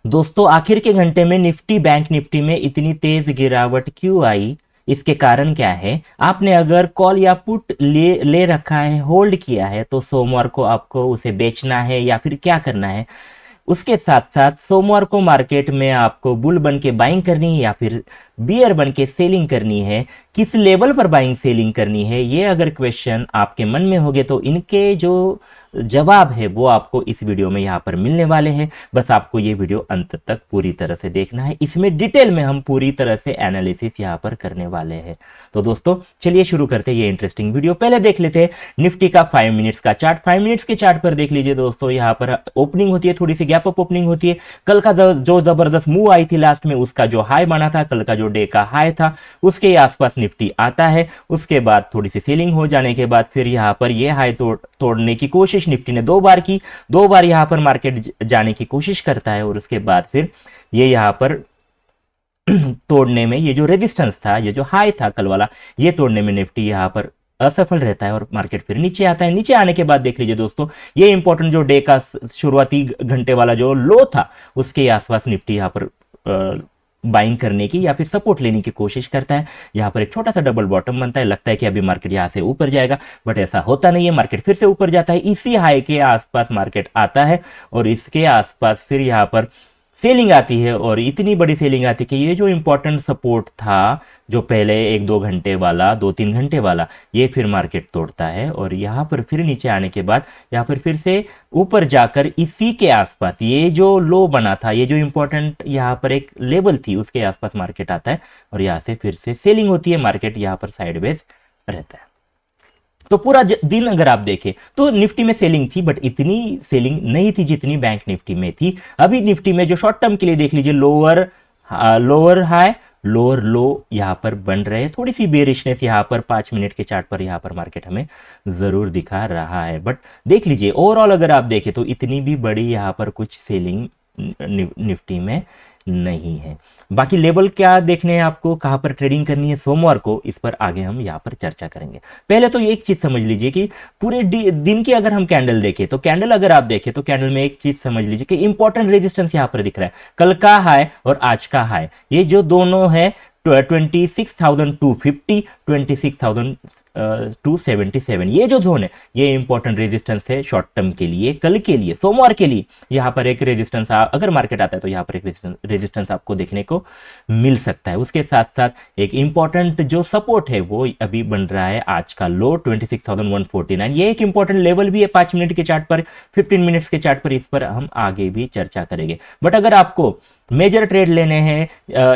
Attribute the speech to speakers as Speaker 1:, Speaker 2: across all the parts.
Speaker 1: दोस्तों आखिर के घंटे में निफ्टी बैंक निफ्टी में इतनी तेज गिरावट क्यों आई? इसके कारण क्या है? आपने अगर कॉल या पुट ले रखा है, होल्ड किया है, तो सोमवार को आपको उसे बेचना है या फिर क्या करना है? उसके साथ साथ सोमवार को मार्केट में आपको बुल बन के बाइंग करनी है या फिर बियर बन के सेलिंग करनी है? किस लेवल पर बाइंग सेलिंग करनी है? ये अगर क्वेश्चन आपके मन में होंगे तो इनके जो जवाब है वो आपको इस वीडियो में यहाँ पर मिलने वाले हैं। बस आपको ये वीडियो अंत तक पूरी तरह से देखना है। इसमें डिटेल में हम पूरी तरह से एनालिसिस यहाँ पर करने वाले हैं। तो दोस्तों चलिए शुरू करते हैं ये इंटरेस्टिंग वीडियो। पहले देख लेते हैं निफ्टी का 5 मिनट्स का चार्ट। 5 मिनट्स के चार्ट पर देख लीजिए दोस्तों, यहाँ पर ओपनिंग होती है, थोड़ी सी गैप अप ओपनिंग होती है। कल का जो जबरदस्त मूव आई थी लास्ट में, उसका जो हाई बना था, कल का जो डे का हाई था, उसके आसपास निफ्टी आता है। उसके बाद थोड़ी सी सेलिंग हो जाने के बाद फिर यहाँ पर ये हाई तोड़ने की कोशिश निफ्टी ने 2 बार की। 2 बार यहाँ पर मार्केट जाने की कोशिश करता है और उसके बाद फिर ये यहाँ पर तोड़ने में, ये जो रेजिस्टेंस था, ये जो हाई था कल वाला, ये तोड़ने में निफ्टी यहाँ पर असफल रहता है और मार्केट फिर नीचे आता है। नीचे आने के बाद देख लीजिए दोस्तों, ये इंपॉर्टेंट जो डे का शुरुआती घंटे वाला जो लो था, उसके आसपास निफ्टी यहाँ पर बाइंग करने की या फिर सपोर्ट लेने की कोशिश करता है। यहाँ पर एक छोटा सा डबल बॉटम बनता है, लगता है कि अभी मार्केट यहाँ से ऊपर जाएगा, बट ऐसा होता नहीं है। मार्केट फिर से ऊपर जाता है, इसी हाई के आसपास मार्केट आता है और इसके आसपास फिर यहाँ पर सेलिंग आती है और इतनी बड़ी सेलिंग आती है कि ये जो इंपॉर्टेंट सपोर्ट था, जो पहले 1-2 घंटे वाला, 2-3 घंटे वाला, ये फिर मार्केट तोड़ता है और यहाँ पर फिर नीचे आने के बाद यहाँ पर फिर से ऊपर जाकर इसी के आसपास ये जो लो बना था, ये जो इंपॉर्टेंट यहाँ पर एक लेवल थी, उसके आसपास मार्केट आता है और यहाँ से फिर से सेलिंग होती है। मार्केट यहाँ पर साइडवेज रहता है। तो पूरा दिन अगर आप देखें तो निफ्टी में सेलिंग थी, बट इतनी सेलिंग नहीं थी जितनी बैंक निफ्टी में थी। अभी निफ्टी में जो शॉर्ट टर्म के लिए देख लीजिए, लोअर हाई लोअर लो यहाँ पर बन रहे हैं। थोड़ी सी बेरिशनेस यहाँ पर 5 मिनट के चार्ट पर यहाँ पर मार्केट हमें जरूर दिखा रहा है, बट देख लीजिए ओवरऑल अगर आप देखें तो इतनी भी बड़ी यहाँ पर कुछ सेलिंग निफ्टी में नहीं है। बाकी लेवल क्या देखने हैं आपको, कहां पर ट्रेडिंग करनी है सोमवार को, इस पर आगे हम यहां पर चर्चा करेंगे। पहले तो एक चीज समझ लीजिए कि पूरे दिन की अगर हम कैंडल देखें तो कैंडल अगर आप देखें तो कैंडल में एक चीज समझ लीजिए कि इंपॉर्टेंट रेजिस्टेंस यहां पर दिख रहा है। कल का हाई और आज का हाई, ये जो दोनों है 26,250, 26,277, ये जो जोन है ये इंपॉर्टेंट रेजिस्टेंस है शॉर्ट टर्म के लिए, कल के लिए, सोमवार के लिए। यहां पर एक रेजिस्टेंस अगर मार्केट आता है तो यहां पर एक रेजिस्टेंस आपको देखने को मिल सकता है। उसके साथ साथ एक इंपॉर्टेंट जो सपोर्ट है वो अभी बन रहा है आज का लो 26,149, ये एक इंपॉर्टेंट लेवल भी है 5 मिनट के चार्ट पर, 15 मिनट्स के चार्ट पर। इस पर हम आगे भी चर्चा करेंगे। बट अगर आपको मेजर ट्रेड लेने हैं,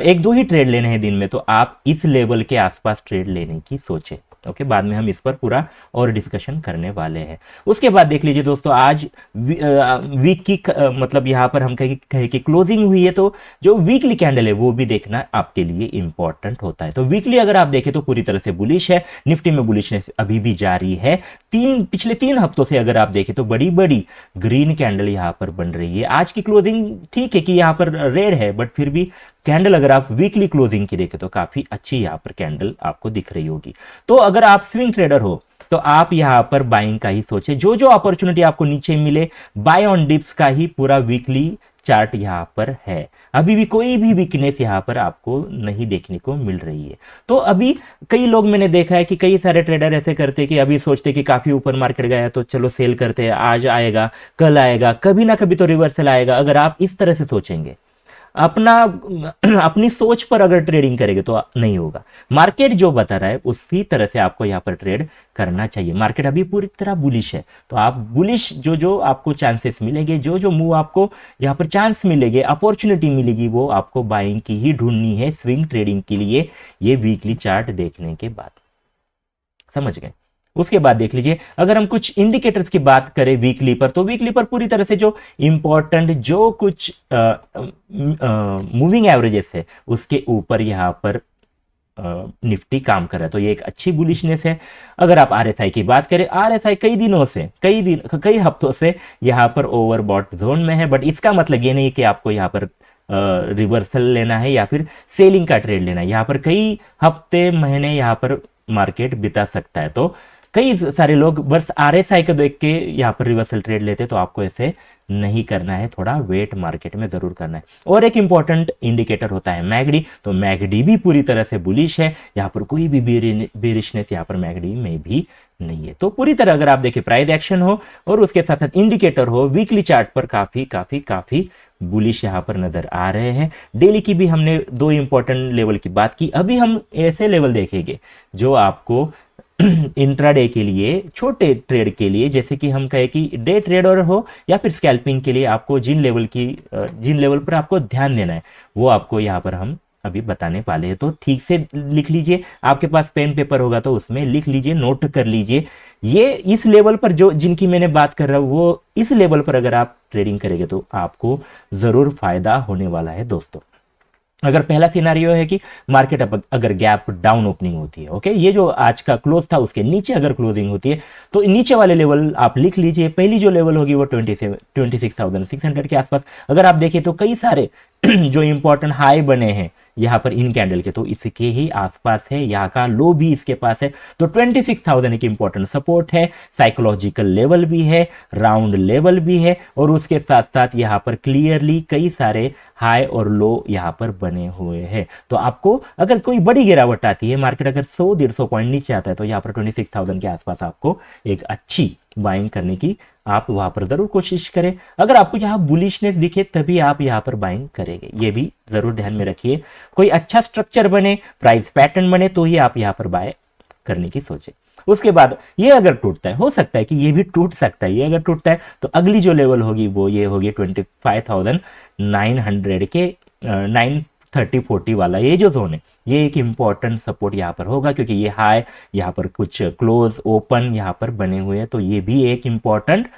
Speaker 1: 1-2 ही ट्रेड लेने हैं दिन में, तो आप इस लेवल के आसपास ट्रेड लेने की सोचें। ओके, बाद में हम इस पर पूरा और डिस्कशन करने वाले हैं। उसके बाद देख लीजिए दोस्तों, आज वीक की मतलब यहाँ पर हम कहें कि क्लोजिंग हुई है, तो जो वीकली कैंडल है वो भी देखना आपके लिए इंपॉर्टेंट होता है। तो वीकली अगर आप देखें तो पूरी तरह से बुलिश है, निफ्टी में बुलिशनेस अभी भी जारी है। पिछले 3 हफ्तों से अगर आप देखें तो बड़ी बड़ी ग्रीन कैंडल यहाँ पर बन रही है। आज की क्लोजिंग ठीक है कि यहाँ पर रेड है, बट फिर भी कैंडल अगर आप वीकली क्लोजिंग की देखें तो काफी अच्छी यहाँ पर कैंडल आपको दिख रही होगी। तो अगर आप स्विंग ट्रेडर हो तो आप यहां पर बाइंग का ही सोचे, जो अपॉर्चुनिटी आपको नीचे मिले, बाय ऑन डिप्स का ही पूरा वीकली चार्ट यहां पर है। अभी भी कोई भी वीकनेस यहां पर आपको नहीं देखने को मिल रही है। तो अभी कई लोग मैंने देखा है कि कई सारे ट्रेडर ऐसे करते हैं कि अभी सोचते कि काफी ऊपर मार्केट गया तो चलो सेल करते हैं, आज आएगा, कल आएगा, कभी ना कभी तो रिवर्सल आएगा। अगर आप इस तरह से सोचेंगे, अपनी सोच पर अगर ट्रेडिंग करेंगे तो नहीं होगा। मार्केट जो बता रहा है उसी तरह से आपको यहां पर ट्रेड करना चाहिए। मार्केट अभी पूरी तरह बुलिश है, तो आप बुलिश जो आपको चांसेस मिलेंगे, जो मूव आपको यहां पर चांस मिलेंगे, अपॉर्चुनिटी मिलेगी, वो आपको बाइंग की ही ढूंढनी है स्विंग ट्रेडिंग के लिए, ये वीकली चार्ट देखने के बाद। समझ गए? उसके बाद देख लीजिए, अगर हम कुछ इंडिकेटर्स की बात करें वीकली पर, तो वीकली पर पूरी तरह से जो इंपॉर्टेंट जो कुछ मूविंग एवरेजेस है उसके ऊपर यहां पर निफ्टी काम कर रहा है, तो ये एक अच्छी बुलिशनेस है। अगर आप आरएसआई की बात करें, आरएसआई कई हफ्तों से यहां पर ओवरबॉट जोन में है, बट इसका मतलब ये नहीं कि आपको यहां पर रिवर्सल लेना है या फिर सेलिंग का ट्रेड लेना है। यहां पर कई हफ्ते महीने यहां पर मार्केट बिता सकता है। तो कई सारे लोग बस आरएसआई को देख के यहाँ पर रिवर्सल ट्रेड लेते, तो आपको ऐसे नहीं करना है, थोड़ा वेट मार्केट में जरूर करना है। और एक इंपॉर्टेंट इंडिकेटर होता है मैगडी, तो मैगडी भी पूरी तरह से बुलिश है, यहाँ पर कोई भी बेरिशनेस यहाँ पर मैगडी में भी नहीं है। तो पूरी तरह अगर आप देखें प्राइस एक्शन हो और उसके साथ साथ इंडिकेटर हो, वीकली चार्ट पर काफी काफी काफी बुलिश यहाँ पर नजर आ रहे हैं। डेली की भी हमने दो इंपॉर्टेंट लेवल की बात की, अभी हम ऐसे लेवल देखेंगे जो आपको इंट्राडे के लिए, छोटे ट्रेड के लिए, जैसे कि हम कहें कि डे ट्रेडर हो या फिर स्कैल्पिंग के लिए, आपको जिन लेवल पर आपको ध्यान देना है वो आपको यहाँ पर हम अभी बताने वाले हैं। तो ठीक से लिख लीजिए, आपके पास पेन पेपर होगा तो उसमें लिख लीजिए, नोट कर लीजिए। ये इस लेवल पर जो जिनकी मैंने बात कर रहा हूं, वो इस लेवल पर अगर आप ट्रेडिंग करेंगे तो आपको जरूर फायदा होने वाला है दोस्तों। अगर पहला सिनारियो है कि मार्केट अगर गैप डाउन ओपनिंग होती है, ओके, ये जो आज का क्लोज था उसके नीचे अगर क्लोजिंग होती है तो नीचे वाले लेवल आप लिख लीजिए। पहली जो लेवल होगी वो 26,600 के आसपास। अगर आप देखें तो कई सारे जो इंपॉर्टेंट हाई बने हैं यहाँ पर इन कैंडल के, तो इसके ही आसपास है, यहाँ का लो भी इसके पास है। तो 26,000 एक इंपॉर्टेंट सपोर्ट है, साइकोलॉजिकल लेवल भी है, राउंड लेवल भी है, और उसके साथ साथ यहाँ पर क्लियरली कई सारे हाई और लो यहाँ पर बने हुए हैं। तो आपको अगर कोई बड़ी गिरावट आती है, मार्केट अगर 100-150 पॉइंट नीचे आता है, तो यहाँ पर 26,000 के आसपास आपको एक अच्छी बाइंग करने की आप वहां पर जरूर कोशिश करें। अगर आपको यहाँ बुलिशनेस दिखे तभी आप यहाँ पर बाइंग करेंगे, ये भी जरूर ध्यान में रखिए। कोई अच्छा स्ट्रक्चर बने, प्राइस पैटर्न बने, तो ही आप यहाँ पर बाय करने की सोचें। उसके बाद ये अगर टूटता है, हो सकता है कि ये भी टूट सकता है, ये अगर टूटता है तो अगली जो लेवल होगी वो ये होगी 25,900 के 930-40 वाला ये जो जोन है, ये एक इंपॉर्टेंट सपोर्ट यहाँ पर होगा, क्योंकि ये हाई यहाँ पर कुछ क्लोज ओपन यहाँ पर बने हुए हैं, तो ये भी एक इंपॉर्टेंट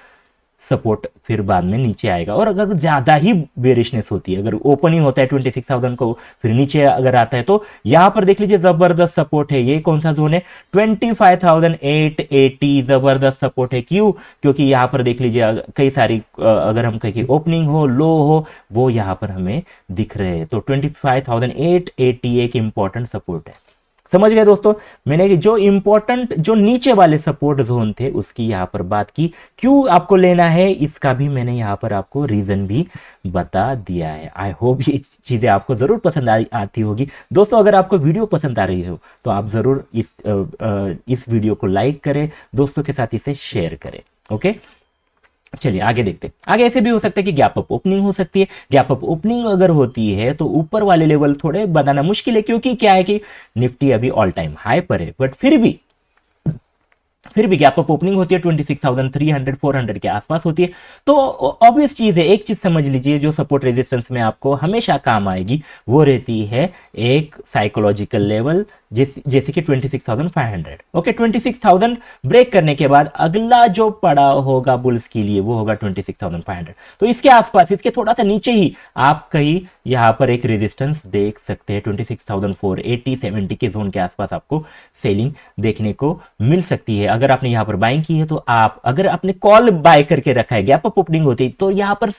Speaker 1: सपोर्ट फिर बाद में नीचे आएगा। और अगर ज्यादा ही बेरिशनेस होती है, अगर ओपन ही होता है 26,000 को, फिर नीचे अगर आता है तो यहां पर देख लीजिए जबरदस्त सपोर्ट है। ये कौन सा जोन है? 25,880 जबरदस्त सपोर्ट है। क्यों? क्योंकि यहां पर देख लीजिए कई सारी अगर हम कहें ओपनिंग हो, लो हो, वो यहां पर हमें दिख रहे हैं। तो 25,880 एक इंपॉर्टेंट सपोर्ट है। समझ गए दोस्तों? मैंने जो इंपॉर्टेंट जो नीचे वाले सपोर्ट जोन थे उसकी यहां पर बात की, क्यों आपको लेना है इसका भी मैंने यहां पर आपको रीजन भी बता दिया है। आई होप ये चीजें आपको जरूर पसंद आती होगी दोस्तों। अगर आपको वीडियो पसंद आ रही हो तो आप जरूर इस वीडियो को लाइक करें, दोस्तों के साथ इसे शेयर करें। ओके, चलिए आगे देखते। आगे ऐसे भी हो सकता है कि गैप अप ओपनिंग हो सकती है। गैप अप ओपनिंग अगर होती है तो ऊपर वाले लेवल थोड़े बताना मुश्किल है, क्योंकि क्या है कि निफ्टी अभी ऑल टाइम हाई पर है, बट फिर भी गैप अप ओपनिंग होती है 26,300-400 के आसपास होती है। तो ऑब्वियस चीज है, एक चीज समझ लीजिए, जो सपोर्ट रेजिस्टेंस में आपको हमेशा काम आएगी वो रहती है एक साइकोलॉजिकल लेवल, जैसे कि 26,500। ओके, 26,000 ब्रेक करने के बाद अगला जो पड़ा होगा बुल्स के लिए वो होगा 26,500। तो इसके आसपास, इसके थोड़ा सा नीचे ही आप कहीं यहां पर एक रेजिस्टेंस देख सकते हैं। 26,480-70 के जोन के आसपास आपको सेलिंग देखने को मिल सकती है। अगर आपने यहां पर बाइंग की है तो आप, अगर आपने कॉल बाय करके रखा है, गैप अप ओपनिंग होती है तो यहां पर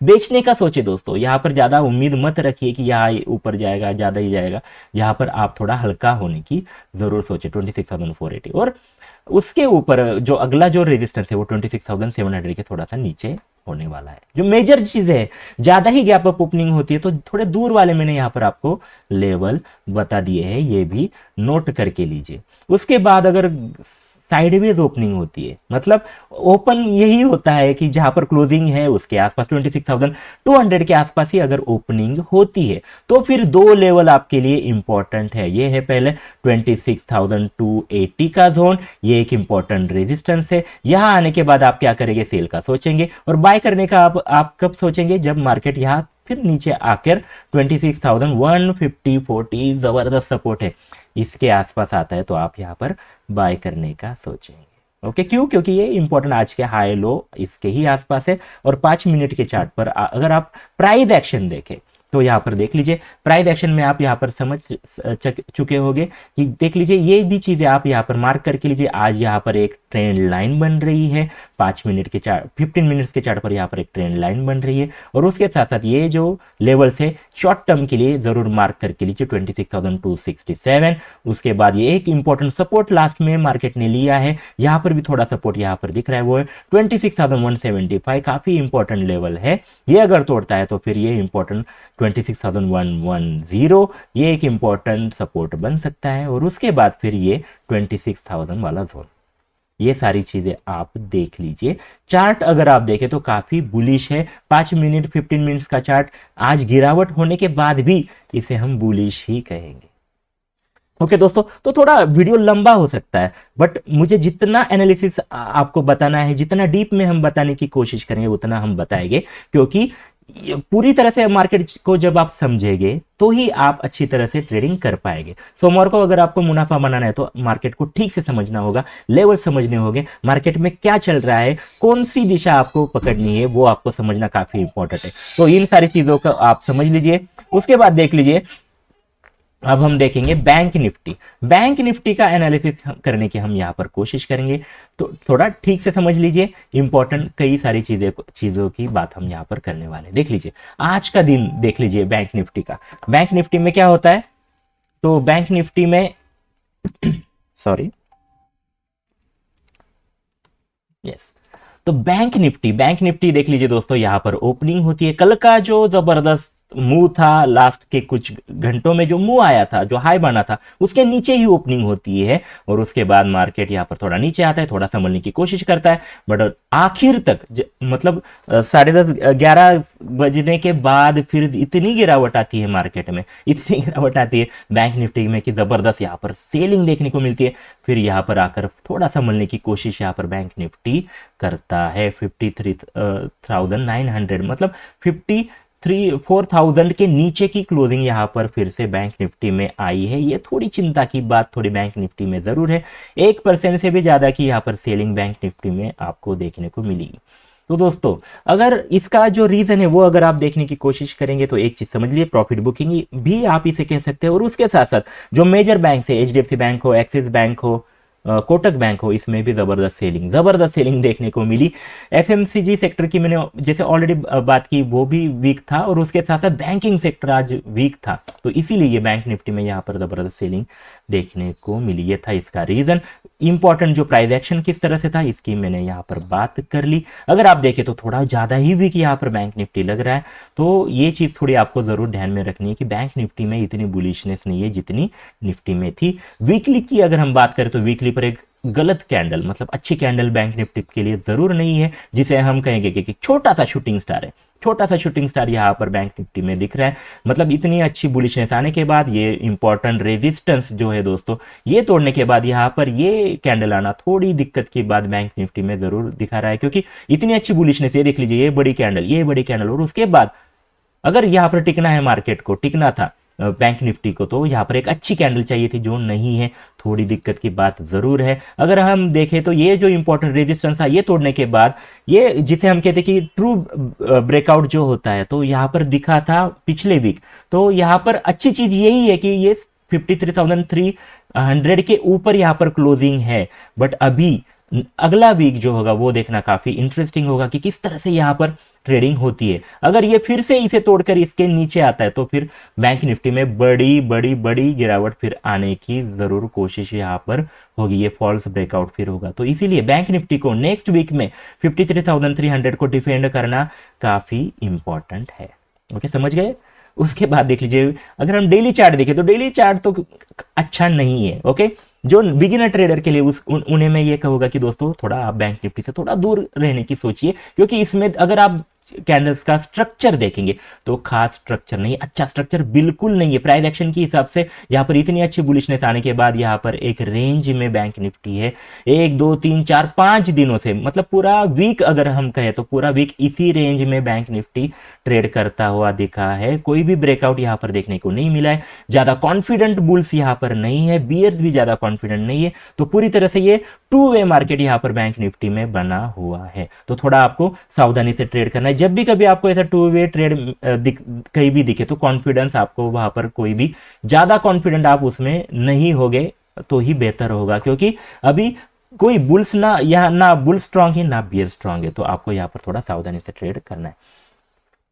Speaker 1: बेचने का सोचे दोस्तों। यहां पर ज्यादा उम्मीद मत रखिए कि यहां ऊपर जाएगा, ज्यादा ही जाएगा। यहां पर आप थोड़ा हल्का होने की जरूर सोचे 26,480, और उसके ऊपर जो अगला जो रेजिस्टेंस है वो 26,700 के थोड़ा सा नीचे होने वाला है। जो मेजर चीज है, ज्यादा ही गैप अप ओपनिंग होती है तो थोड़े दूर वाले मैंने यहां पर आपको लेवल बता दिए हैं, ये भी नोट करके लीजिए। उसके बाद अगर साइडवेज ओपनिंग होती है, मतलब ओपन यही होता है कि जहां पर क्लोजिंग है उसके आसपास 26,200 के आसपास ही अगर ओपनिंग होती है तो फिर दो लेवल आपके लिए इंपॉर्टेंट है। ये है पहले 26,280 का जोन, ये एक इंपॉर्टेंट रेजिस्टेंस है। यहां आने के बाद आप क्या करेंगे? सेल का सोचेंगे, और बाय करने का आप कब सोचेंगे? जब मार्केट यहां फिर नीचे आकर 26,150-40 जबरदस्त सपोर्ट है, इसके आसपास आता है तो आप यहां पर बाय करने का सोचेंगे। ओके, क्यों? क्योंकि ये इंपॉर्टेंट आज के हाई लो इसके ही आसपास है। और 5 मिनट के चार्ट पर अगर आप प्राइस एक्शन देखें तो यहाँ पर देख लीजिए प्राइस एक्शन में आप यहाँ पर समझ चुके होंगे कि देख लीजिए ये भी चीज़ें आप यहाँ पर मार्क करके लीजिए। आज यहाँ पर एक ट्रेंड लाइन बन रही है 5 मिनट के चार्ट 15 मिनट्स के चार्ट पर यहाँ पर एक ट्रेंड लाइन बन रही है, और उसके साथ साथ ये जो लेवल्स है शॉर्ट टर्म के लिए जरूर मार्क करके लीजिए 26,267। उसके बाद ये एक इंपॉर्टेंट सपोर्ट लास्ट में मार्केट ने लिया है, यहाँ पर भी थोड़ा सपोर्ट यहाँ पर दिख रहा है, वो है 26,175। काफी इंपॉर्टेंट लेवल है, ये अगर तोड़ता है तो फिर ये इंपॉर्टेंट 26,110 ये एक इंपॉर्टेंट सपोर्ट बन सकता है, और उसके बाद फिर ये 26,000 वाला जोन। ये सारी चीजें आप देख लीजिए। चार्ट अगर आप देखें तो काफी बुलिश है, 5 मिनट 15 मिनट्स का चार्ट आज गिरावट होने के बाद भी इसे हम बुलिश ही कहेंगे। ओके दोस्तों, तो थोड़ा वीडियो लंबा हो सकता है, बट मुझे जितना एनालिसिस आपको बताना है, जितना डीप में हम बताने की कोशिश करेंगे उतना हम बताएंगे, क्योंकि पूरी तरह से मार्केट को जब आप समझेंगे तो ही आप अच्छी तरह से ट्रेडिंग कर पाएंगे। सोमवार को अगर आपको मुनाफा बनाना है तो मार्केट को ठीक से समझना होगा, लेवल समझने होंगे, मार्केट में क्या चल रहा है, कौन सी दिशा आपको पकड़नी है वो आपको समझना काफी इंपॉर्टेंट है। तो इन सारी चीजों को आप समझ लीजिए। उसके बाद देख लीजिए, अब हम देखेंगे बैंक निफ्टी। बैंक निफ्टी का एनालिसिस करने की हम यहाँ पर कोशिश करेंगे, तो थोड़ा ठीक से समझ लीजिए, इंपॉर्टेंट कई सारी चीजों की बात हम यहाँ पर करने वाले हैं। देख लीजिए आज का दिन, देख लीजिए बैंक निफ्टी का। बैंक निफ्टी में क्या होता है, तो बैंक निफ्टी में सॉरी यस, तो बैंक निफ्टी देख लीजिए दोस्तों, यहां पर ओपनिंग होती है। कल का जो जबरदस्त मूव था, लास्ट के कुछ घंटों में जो मूव आया था, जो हाई बना था, उसके नीचे ही ओपनिंग होती है, और उसके बाद मार्केट यहां पर थोड़ा नीचे आता है, थोड़ा संभलने की कोशिश करता है, बट आखिर तक मतलब 10:30-11 बजने के बाद फिर इतनी गिरावट आती है मार्केट में, इतनी गिरावट आती है बैंक निफ्टी में कि जबरदस्त यहाँ पर सेलिंग देखने को मिलती है। फिर यहाँ पर आकर थोड़ा संभलने की कोशिश यहाँ पर बैंक निफ्टी करता है। 53,900 मतलब 4,000 के नीचे की क्लोजिंग यहाँ पर फिर से बैंक निफ्टी में आई है। ये थोड़ी चिंता की बात थोड़ी बैंक निफ्टी में जरूर है, 1% से भी ज्यादा की यहाँ पर सेलिंग बैंक निफ्टी में आपको देखने को मिली। तो दोस्तों अगर इसका जो रीजन है वो अगर आप देखने की कोशिश करेंगे तो एक चीज समझ लिए, प्रॉफिट बुकिंग भी आप इसे कह सकते हैं, और उसके साथ साथ जो मेजर बैंक है, HDFC बैंक हो, एक्सिस बैंक हो, कोटक बैंक हो, इसमें भी जबरदस्त सेलिंग देखने को मिली। FMCG सेक्टर की मैंने जैसे ऑलरेडी बात की, वो भी वीक था, और उसके साथ साथ बैंकिंग सेक्टर आज वीक था, तो इसीलिए ये बैंक निफ्टी में यहाँ पर जबरदस्त सेलिंग देखने को मिली। ये था इसका रीजन। इंपॉर्टेंट जो प्राइस एक्शन किस तरह से था इसकी मैंने यहाँ पर बात कर ली। अगर आप देखें तो थोड़ा ज्यादा ही वीक यहाँ पर बैंक निफ्टी लग रहा है, तो ये चीज थोड़ी आपको जरूर ध्यान में रखनी है कि बैंक निफ्टी में इतनी बुलिशनेस नहीं है जितनी निफ्टी में थी। वीकली की अगर हम बात करें तो वीकली पर एक गलत कैंडल, मतलब अच्छी कैंडल बैंक निफ्टी के लिए जरूर नहीं है, जिसे हम कहेंगे कि छोटा सा शूटिंग स्टार है, छोटा सा शूटिंग स्टार यहाँ पर बैंक निफ्टी में दिख रहा है। मतलब इतनी अच्छी बुलिशनेस आने के बाद ये इंपॉर्टेंट रेजिस्टेंस जो है दोस्तों, ये तोड़ने के बाद यहाँ पर ये कैंडल आना थोड़ी दिक्कत की बात बैंक निफ्टी में जरूर दिखा रहा है, क्योंकि इतनी अच्छी बुलिशनेस, ये देख लीजिए, ये बड़ी कैंडल, और उसके बाद अगर यहाँ पर टिकना है, मार्केट को टिकना था बैंक निफ्टी को, तो यहाँ पर एक अच्छी कैंडल चाहिए थी जो नहीं है, थोड़ी दिक्कत की बात जरूर है। अगर हम देखें तो ये जो इंपॉर्टेंट रेजिस्टेंस है ये तोड़ने के बाद, ये जिसे हम कहते हैं कि ट्रू ब्रेकआउट जो होता है, तो यहाँ पर दिखा था पिछले वीक। तो यहाँ पर अच्छी चीज यही है कि ये 53,300 के ऊपर यहाँ पर क्लोजिंग है, बट अभी अगला वीक जो होगा वो देखना काफी इंटरेस्टिंग होगा कि किस तरह से यहाँ पर ट्रेडिंग होती है। अगर ये फिर से इसे तोड़कर इसके नीचे आता है तो फिर बैंक निफ्टी में बड़ी गिरावट फिर आने की जरूर कोशिश यहाँ पर होगी, ये फॉल्स ब्रेकआउट फिर होगा। तो इसीलिए बैंक निफ्टी को नेक्स्ट वीक में 53,300 को डिफेंड करना काफी इंपॉर्टेंट है। ओके, समझ गए। उसके बाद देख लीजिए, अगर हम डेली चार्ट देखें तो डेली चार्ट तो अच्छा नहीं है। ओके, जो बिगिनर ट्रेडर के लिए उन्हें मैं ये कहूंगा कि दोस्तों थोड़ा आप बैंक निफ्टी से थोड़ा दूर रहने की सोचिए, क्योंकि इसमें अगर आप कैंडल्स का स्ट्रक्चर देखेंगे तो खास स्ट्रक्चर नहीं, अच्छा स्ट्रक्चर बिल्कुल नहीं है। प्राइस एक्शन के हिसाब से यहाँ पर इतनी अच्छी बुलिशनेस आने के बाद यहाँ पर एक रेंज में बैंक निफ्टी है, 1 2 3 4 5 दिनों से, मतलब पूरा वीक अगर हम कहें तो पूरा वीक इसी रेंज में बैंक निफ्टी ट्रेड करता हुआ दिखा है। कोई भी ब्रेकआउट यहाँ पर देखने को नहीं मिला है, ज्यादा कॉन्फिडेंट बुल्स यहाँ पर नहीं है, बियर्स भी ज्यादा कॉन्फिडेंट नहीं है, तो पूरी तरह से ये टू वे मार्केट यहाँ पर बैंक निफ्टी में बना हुआ है। तो थोड़ा आपको सावधानी से ट्रेड करना है। जब भी कभी आपको ऐसा टू वे ट्रेड कहीं भी दिखे तो कॉन्फिडेंस आपको वहां पर कोई भी ज्यादा कॉन्फिडेंट आप उसमें नहीं होगे तो ही बेहतर होगा, क्योंकि अभी कोई बुल्स ना, यहाँ ना बुल स्ट्रांग है ना बियर स्ट्रांग है, तो आपको यहाँ पर थोड़ा सावधानी से ट्रेड करना है।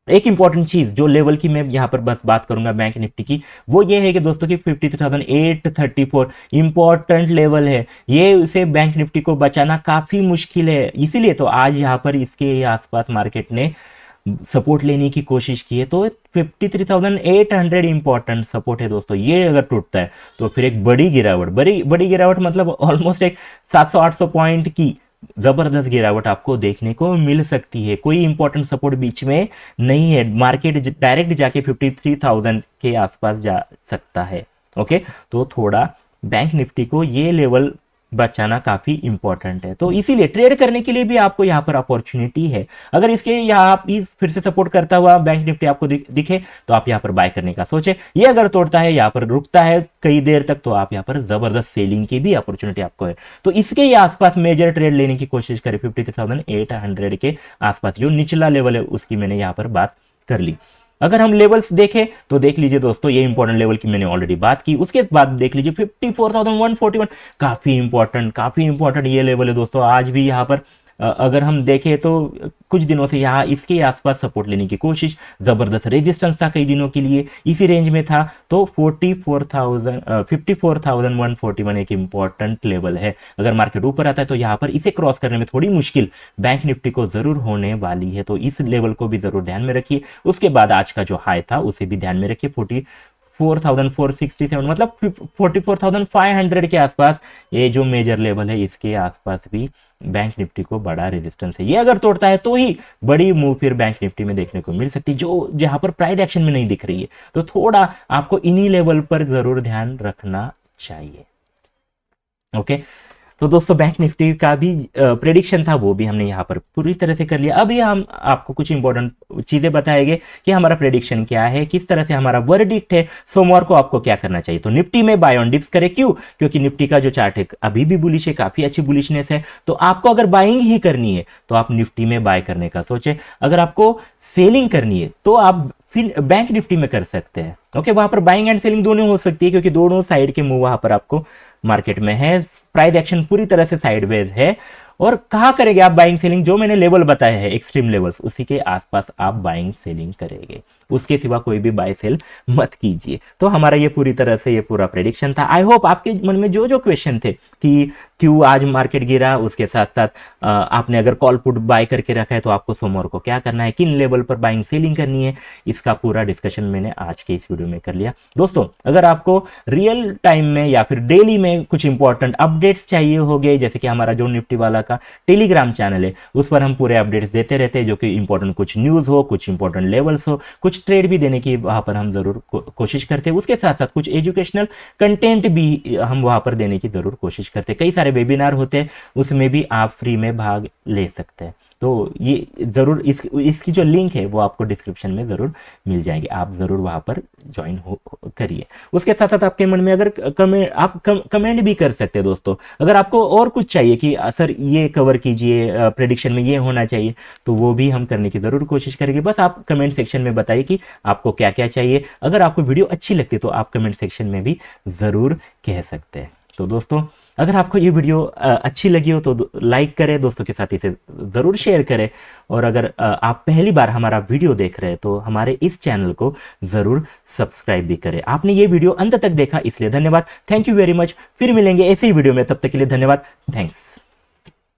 Speaker 1: एक इंपॉर्टेंट चीज जो लेवल की मैं यहां पर बस बात करूंगा बैंक निफ्टी की, वो ये है कि दोस्तों की 53,834 इंपॉर्टेंट लेवल है। ये उसे बैंक निफ्टी को बचाना काफी मुश्किल है, इसीलिए तो आज यहां पर इसके आसपास मार्केट ने सपोर्ट लेने की कोशिश की है। तो 53,800 इंपॉर्टेंट सपोर्ट है दोस्तों, ये अगर टूटता है तो फिर एक बड़ी गिरावट, बड़ी बड़ी गिरावट मतलब ऑलमोस्ट एक 700-800 पॉइंट की जबरदस्त गिरावट आपको देखने को मिल सकती है। कोई इंपॉर्टेंट सपोर्ट बीच में नहीं है, मार्केट डायरेक्ट जाके 53,000 के आसपास जा सकता है। ओके, तो थोड़ा बैंक निफ्टी को ये लेवल बचाना काफी इंपॉर्टेंट है, तो इसीलिए ट्रेड करने के लिए भी आपको यहाँ पर अपॉर्चुनिटी है। अगर इसके यहाँ फिर से सपोर्ट करता हुआ बैंक निफ्टी आपको दिखे तो आप यहाँ पर बाय करने का सोचे। ये अगर तोड़ता है, यहाँ पर रुकता है कई देर तक, तो आप यहाँ पर जबरदस्त सेलिंग की भी अपॉर्चुनिटी आपको है। तो इसके आसपास मेजर ट्रेड लेने की कोशिश करें 53,800 के आसपास, जो निचला लेवल है उसकी मैंने यहाँ पर बात कर ली। अगर हम लेवल्स देखें तो देख लीजिए दोस्तों, ये इंपॉर्टेंट लेवल की मैंने ऑलरेडी बात की। उसके बाद देख लीजिए 54,141, काफी इंपॉर्टेंट ये लेवल है दोस्तों। आज भी यहाँ पर अगर हम देखें तो कुछ दिनों से यहाँ इसके आसपास सपोर्ट लेने की कोशिश, जबरदस्त रेजिस्टेंस था कई दिनों के लिए, इसी रेंज में था। तो 54,141 एक इंपॉर्टेंट लेवल है। अगर मार्केट ऊपर आता है तो यहाँ पर इसे क्रॉस करने में थोड़ी मुश्किल बैंक निफ्टी को जरूर होने वाली है, तो इस लेवल को भी जरूर ध्यान में रखिए। उसके बाद आज का जो हाई था उसे भी ध्यान में रखिए, 44,467 मतलब 44,500 के आसपास ये जो मेजर लेवल है, इसके आसपास भी बैंक निफ्टी को बड़ा रेजिस्टेंस है। ये अगर तोड़ता है तो ही बड़ी मूव फिर बैंक निफ्टी में देखने को मिल सकती है, जो जहां पर प्राइस एक्शन में नहीं दिख रही है। तो थोड़ा आपको इन्हीं लेवल पर जरूर ध्यान रखना चाहिए। ओके, तो दोस्तों बैंक निफ्टी का भी प्रेडिक्शन था, वो भी हमने यहाँ पर पूरी तरह से कर लिया। अभी हम आपको कुछ इंपॉर्टेंट चीजें बताएंगे कि हमारा प्रेडिक्शन क्या है, किस तरह से हमारा वर्डिक्ट है, सोमवार को आपको क्या करना चाहिए। तो निफ्टी में बाय ऑन डिप्स करें, क्यों? क्योंकि निफ्टी का जो चार्ट है अभी भी बुलिश है, काफी अच्छी बुलिशनेस है। तो आपको अगर बाइंग ही करनी है तो आप निफ्टी में बाय करने का सोचे। अगर आपको सेलिंग करनी है तो आप फिर बैंक निफ्टी में कर सकते हैं। ओके, वहां पर बाइंग एंड सेलिंग दोनों हो सकती है, क्योंकि दोनों साइड के मूव वहां पर आपको मार्केट में है। प्राइस एक्शन पूरी तरह से साइडवेज है। और कहां करेंगे आप बाइंग सेलिंग? जो मैंने लेवल बताया है एक्सट्रीम लेवल्स, उसी के आसपास आप बाइंग सेलिंग करेंगे, उसके सिवा कोई भी बाय सेल मत कीजिए। तो हमारा ये पूरी तरह से ये पूरा प्रेडिक्शन था। आई होप आपके मन में जो जो क्वेश्चन थे कि क्यों आज मार्केट गिरा, उसके साथ साथ आपने अगर कॉल पुट बाय करके रखा है तो आपको सोमवार को क्या करना है, किन लेवल पर बाइंग सेलिंग करनी है, इसका पूरा डिस्कशन मैंने आज के इस वीडियो में कर लिया। दोस्तों, अगर आपको रियल टाइम में या फिर डेली में कुछ इंपॉर्टेंट अपडेट्स चाहिए होंगे, जैसे कि हमारा जो निफ्टी वाला का टेलीग्राम चैनल है, उस पर हम पूरे अपडेट्स देते रहते हैं, जो कि इंपॉर्टेंट कुछ न्यूज हो, कुछ इंपॉर्टेंट लेवल्स हो, कुछ ट्रेड भी देने की वहां पर हम जरूर कोशिश करते हैं। उसके साथ साथ कुछ एजुकेशनल कंटेंट भी हम वहां पर देने की जरूर कोशिश करते हैं। कई सारे वेबिनार होते हैं, उसमें भी आप फ्री में भाग ले सकते हैं। तो ये जरूर इसकी जो लिंक है वो आपको डिस्क्रिप्शन में जरूर मिल जाएगी, आप जरूर वहां पर ज्वाइन करिए। उसके साथ साथ आपके मन में अगर कमेंट भी कर सकते हैं दोस्तों। अगर आपको और कुछ चाहिए कि सर ये कवर कीजिए, प्रेडिक्शन में ये होना चाहिए, तो वो भी हम करने की जरूर कोशिश करेंगे। बस आप कमेंट सेक्शन में बताइए कि आपको क्या क्या चाहिए। अगर आपको वीडियो अच्छी लगती है तो आप कमेंट सेक्शन में भी जरूर कह सकते हैं। तो दोस्तों, अगर आपको ये वीडियो अच्छी लगी हो तो लाइक करें, दोस्तों के साथ इसे ज़रूर शेयर करें। और अगर आप पहली बार हमारा वीडियो देख रहे हैं तो हमारे इस चैनल को ज़रूर सब्सक्राइब भी करें। आपने ये वीडियो अंत तक देखा इसलिए धन्यवाद। Thank you very much. फिर मिलेंगे ऐसे ही वीडियो में, तब तक के लिए धन्यवाद। थैंक्स।